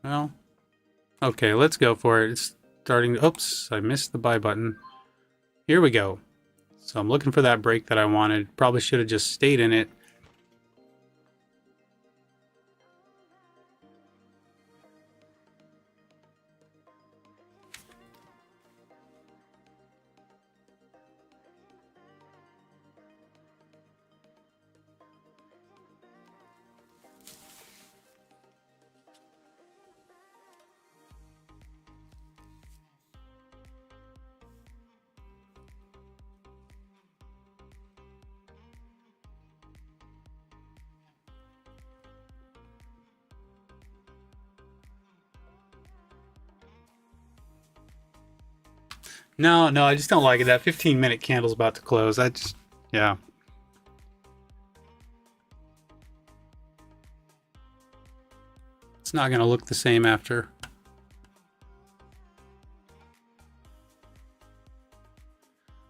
Well, okay, let's go for it. It's starting. Oops, I missed the buy button. Here we go. So I'm looking for that break that I wanted. Probably should have just stayed in it. No, I just don't like it. That 15-minute candle's about to close. Yeah. It's not going to look the same after.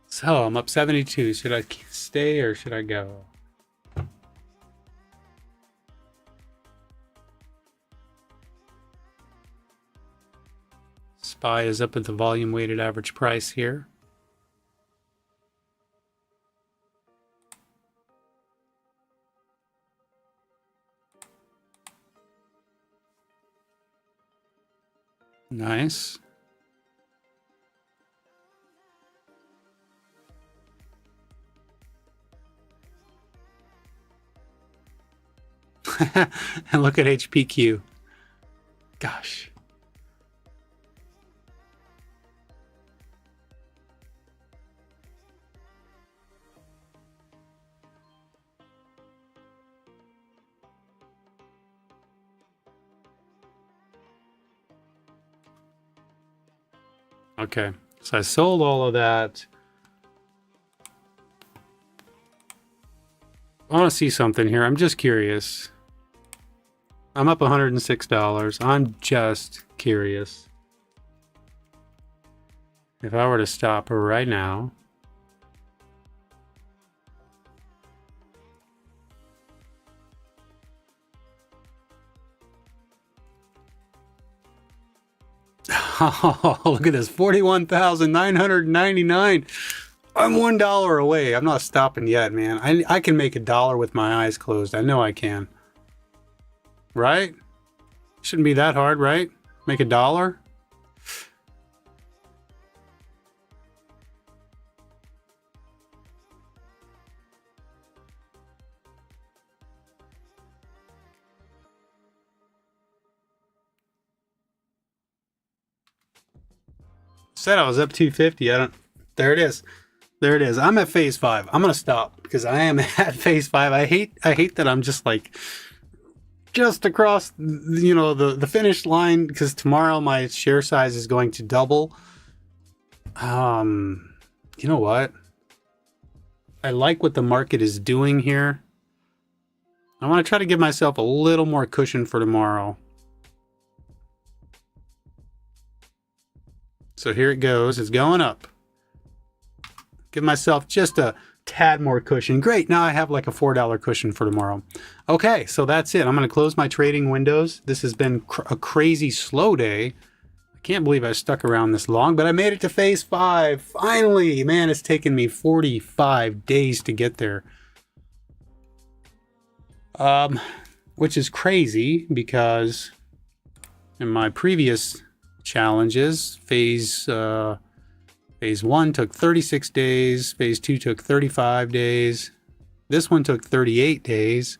So I'm up 72. Should I stay or should I go? SPY is up at the volume weighted average price here. Nice. And look at HPQ. Gosh. Okay, so I sold all of that. I want to see something here. I'm just curious. I'm up $106. I'm just curious. If I were to stop right now. Oh, look at this. 41,999. I'm $1 away. I'm not stopping yet, man. I can make $1 with my eyes closed. I know I can. Right? Shouldn't be that hard, right? Make $1. Said I was up 250. There it is. There it is. I'm at phase 5. I'm gonna stop because I am at phase 5. I hate that I'm just like just across, you know, the finish line, because tomorrow my share size is going to double. You know what? I like what the market is doing here. I want to try to give myself a little more cushion for tomorrow. So here it goes. It's going up. Give myself just a tad more cushion. Great. Now I have like a $4 cushion for tomorrow. Okay, so that's it. I'm going to close my trading windows. This has been a crazy slow day. I can't believe I stuck around this long, but I made it to phase 5. Finally, man, it's taken me 45 days to get there. Which is crazy because in my previous challenges, phase 1 took 36 days, phase 2 took 35 days, this one took 38 days,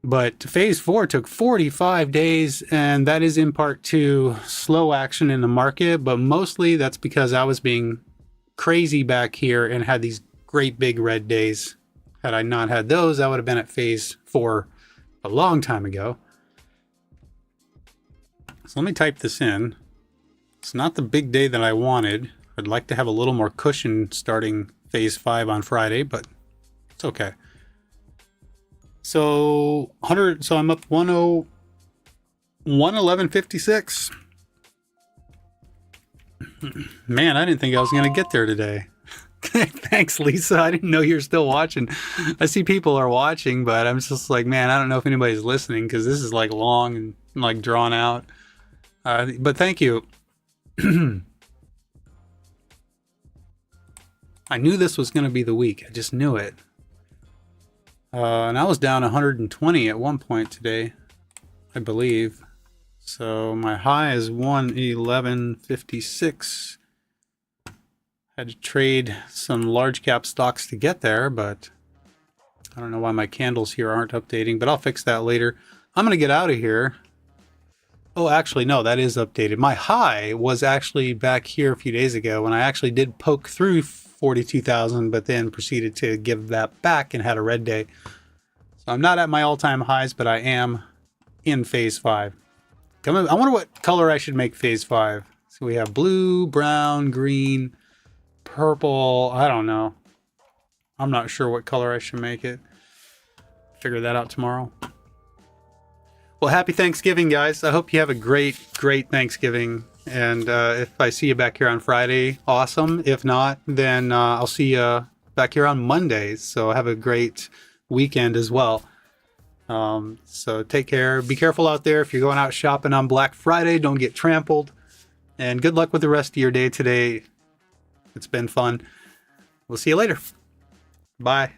but phase 4 took 45 days, and that is in part to slow action in the market, but mostly that's because I was being crazy back here and had these great big red days. Had I not had those, I would have been at phase 4 a long time ago. So let me type this in. It's not the big day that I wanted. I'd like to have a little more cushion starting phase 5 on Friday, but it's okay. So I'm up 111.56. Man, I didn't think I was gonna get there today. Thanks, Lisa. I didn't know you were still watching. I see people are watching, but I'm just like, man, I don't know if anybody's listening because this is like long and like drawn out. But thank you. I knew this was going to be the week. I just knew it. And I was down 120 at one point today, I believe. So my high is 111.56. Had to trade some large cap stocks to get there, but I don't know why my candles here aren't updating, but I'll fix that later. I'm going to get out of here. Oh, actually, no, that is updated. My high was actually back here a few days ago when I actually did poke through 42,000, but then proceeded to give that back and had a red day. So I'm not at my all-time highs, but I am in phase 5. I wonder what color I should make phase 5. So we have blue, brown, green, purple. I don't know. I'm not sure what color I should make it. Figure that out tomorrow. Well, happy Thanksgiving, guys. I hope you have a great Thanksgiving. And if I see you back here on Friday, awesome. If not, then I'll see you back here on Monday. So have a great weekend as well. So take care. Be careful out there. If you're going out shopping on Black Friday, don't get trampled. And good luck with the rest of your day today. It's been fun. We'll see you later. Bye.